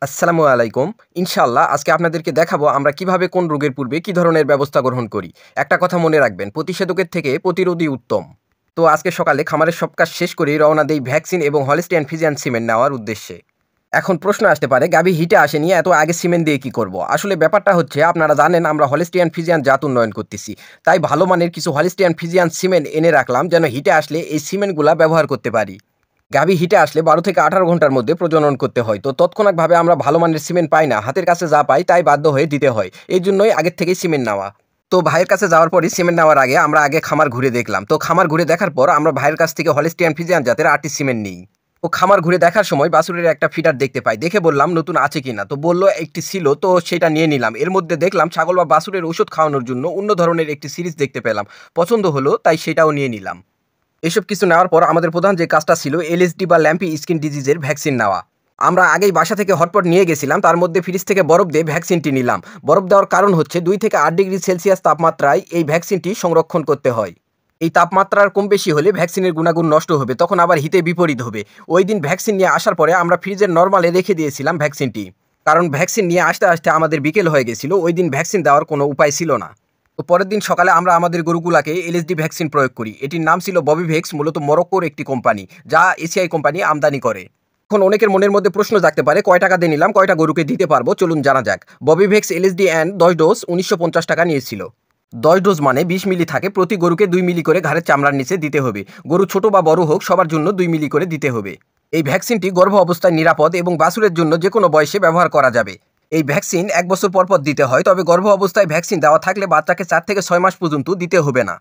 আসসালামু আলাইকুম। ইনশাআল্লাহ আজকে আপনাদেরকে দেখাবো আমরা কিভাবে কোন রোগের পূর্বে কি ধরনের ব্যবস্থা গ্রহণ করি। একটা কথা মনে রাখবেন, প্রতিষেধকের থেকে প্রতিরোধই উত্তম। তো আজকে সকালে খামারের সব কাজ শেষ করেই রওনা দেই ভ্যাকসিন এবং হলিস্টিয়ান ফ্রিজিয়ান সিমেন্ট নেওয়ার উদ্দেশ্যে। এখন প্রশ্ন আসতে পারে, গাভী হিটে আসেনি, এত আগে সিমেন্ট দিয়ে কি করব? আসলে ব্যাপারটা হচ্ছে, আপনারা জানেন আমরা হলিস্টিয়ান ফ্রিজিয়ান জাত উন্নয়ন করতেছি। তাই ভালো মানের কিছু হলিস্টিয়ান ফ্রিজিয়ান সিমেন্ট এনে রাখলাম, যেন হিটে আসলে এই সিমেন্টগুলা ব্যবহার করতে পারি। গাভী হিটে আসলে ১২ থেকে ১৮ ঘন্টার মধ্যে প্রজনন করতে হয়। তো তৎক্ষণাৎভাবে আমরা ভালো মানের সিমেন্ট পাই না, হাতের কাছে যা পাই তাই বাধ্য হয়ে দিতে হয়। এই জন্যই আগের থেকেই সিমেন্ট নেওয়া। তো ভাইয়ের কাছে যাওয়ার পরই সিমেন্ট নেওয়ার আগে আমরা খামার ঘুরে দেখলাম। তো খামার ঘুরে দেখার পর আমরা ভাইয়ের কাছ থেকে হলিস্টিয়ান ফ্রিজিয়ান জাতের ৮টি সিমেন্ট নিই। ও খামার ঘুরে দেখার সময় বাছুরের একটা ফিডার দেখতে পাই, দেখে বললাম নতুন আছে কিনা। তো বললো একটি ছিল, তো সেটা নিয়ে নিলাম। এর মধ্যে দেখলাম ছাগল বা বাছুরের ওষুধ খাওয়ানোর জন্য অন্য ধরনের একটি সিরিজ দেখতে পেলাম, পছন্দ হলো, তাই সেটাও নিয়ে নিলাম। এসব কিছু নেওয়ার পর আমাদের প্রধান যে কাজটা ছিল এলএসডি বা ল্যাম্পি স্কিন ডিজিজের ভ্যাকসিন নেওয়া। আমরা আগেই বাসা থেকে হটপট নিয়ে গেছিলাম, তার মধ্যে ফ্রিজ থেকে বরফ দিয়ে ভ্যাকসিনটি নিলাম। বরফ দেওয়ার কারণ হচ্ছে 2 থেকে 8 ডিগ্রি সেলসিয়াস তাপমাত্রায় এই ভ্যাকসিনটি সংরক্ষণ করতে হয়। এই তাপমাত্রার কম বেশি হলে ভ্যাকসিনের গুণাগুণ নষ্ট হবে, তখন আবার হিতে বিপরীত হবে। ওই দিন ভ্যাকসিন নিয়ে আসার পরে আমরা ফ্রিজের নর্মালে রেখে দিয়েছিলাম ভ্যাকসিনটি, কারণ ভ্যাকসিন নিয়ে আসতে আসতে আমাদের বিকেল হয়ে গেছিল। ওই দিন ভ্যাকসিন দেওয়ার কোনো উপায় ছিল না। তো পরের দিন সকালে আমরা আমাদের গরুগুলাকে এলএসডি ভ্যাকসিন প্রয়োগ করি। এটির নাম ছিল ববিভেক্স, মূলত মরক্কোর একটি কোম্পানি, যা এসিআই কোম্পানি আমদানি করে। এখন অনেকের মনের মধ্যে প্রশ্ন জাগতে পারে, কয় টাকা দিয়ে নিলাম, কয়টা গরুকে দিতে পারবো? চলুন জানা যাক। ববিভেক্স এলএসডি অ্যান্ড 10 ডোজ 1950 টাকা নিয়েছিল। 10 ডোজ মানে 20 মিলি থাকে, প্রতি গরুকে 2 মিলি করে ঘাড়ের চামড়ার নিচে দিতে হবে। গরু ছোট বা বড় হোক, সবার জন্য 2 মিলি করে দিতে হবে। এই ভ্যাকসিনটি গর্ভ অবস্থায় নিরাপদ এবং বাছুরের জন্য যে কোনো বয়সে ব্যবহার করা যাবে। এই ভ্যাকসিন 1 বছর পর পর দিতে হয়, তবে গর্ভ অবস্থায় ভ্যাকসিন দেওয়া থাকলে বাচ্চাকে 4 থেকে 6 মাস পর্যন্ত দিতে হবে না।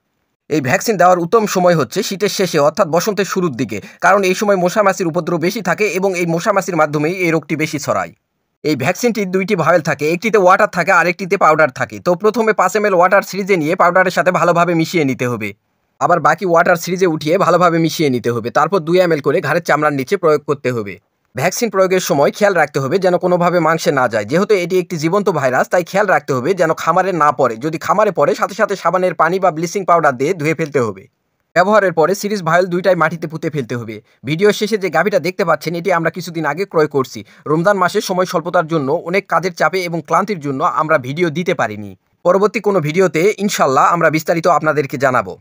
এই ভ্যাকসিন দেওয়ার উত্তম সময় হচ্ছে শীতের শেষে, অর্থাৎ বসন্তের শুরুর দিকে, কারণ এই সময় মশামাছির উপদ্রব বেশি থাকে এবং এই মশামাছির মাধ্যমেই এই রোগটি বেশি ছড়ায়। এই ভ্যাকসিনটির 2টি ভায়েল থাকে, একটিতে ওয়াটার থাকে আর একটিতে পাউডার থাকে। তো প্রথমে 5 ml ওয়াটার সিরিজে নিয়ে পাউডারের সাথে ভালোভাবে মিশিয়ে নিতে হবে। আবার বাকি ওয়াটার সিরিজে উঠিয়ে ভালোভাবে মিশিয়ে নিতে হবে। তারপর 2 ml করে ঘাড়ের চামড়ার নিচে প্রয়োগ করতে হবে। ভ্যাকসিন প্রয়োগের সময় খেয়াল রাখতে হবে যেন কোনোভাবে মাংসে না যায়, যেহেতু এটি একটি জীবন্ত ভাইরাস, তাই খেয়াল রাখতে হবে যেন খামারে না পড়ে। যদি খামারে পড়ে, সাথে সাথে সাবানের পানি বা ব্লিচিং পাউডার দিয়ে ধুয়ে ফেলতে হবে। ব্যবহারের পরে সিরিজ ভায়োল 2টাই মাটিতে পুঁতে ফেলতে হবে। ভিডিও শেষে যে গাভীটা দেখতে পাচ্ছেন, এটি আমরা কিছুদিন আগে ক্রয় করছি। রমজান মাসে সময় স্বল্পতার জন্য, অনেক কাজের চাপে এবং ক্লান্তির জন্য আমরা ভিডিও দিতে পারিনি। পরবর্তী কোনো ভিডিওতে ইনশাল্লাহ আমরা বিস্তারিত আপনাদেরকে জানাবো।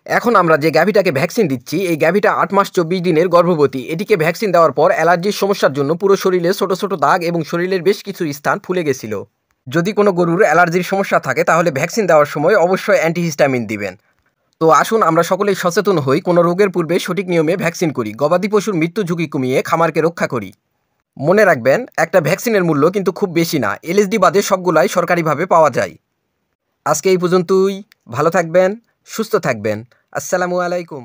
এখন আমরা যে গাভীটাকে ভ্যাকসিন দিচ্ছি, এই গাভীটা 8 মাস 24 দিনের গর্ভবতী। এটিকে ভ্যাকসিন দেওয়ার পর অ্যালার্জির সমস্যার জন্য পুরো শরীরে ছোট ছোট দাগ এবং শরীরের বেশ কিছু স্থান ফুলে গেছিল। যদি কোনো গরুর অ্যালার্জির সমস্যা থাকে, তাহলে ভ্যাকসিন দেওয়ার সময় অবশ্যই অ্যান্টিহিস্টামিন দিবেন। তো আসুন আমরা সকলেই সচেতন হই, কোনো রোগের পূর্বে সঠিক নিয়মে ভ্যাকসিন করি, গবাদি পশুর মৃত্যু ঝুঁকি কমিয়ে খামারকে রক্ষা করি। মনে রাখবেন, একটা ভ্যাকসিনের মূল্য কিন্তু খুব বেশি না। এলএসডি বাদে সবগুলাই সরকারিভাবে পাওয়া যায়। আজকে এই পর্যন্তই। ভালো থাকবেন, সুস্থ থাকবেন। আসসালামু আলাইকুম।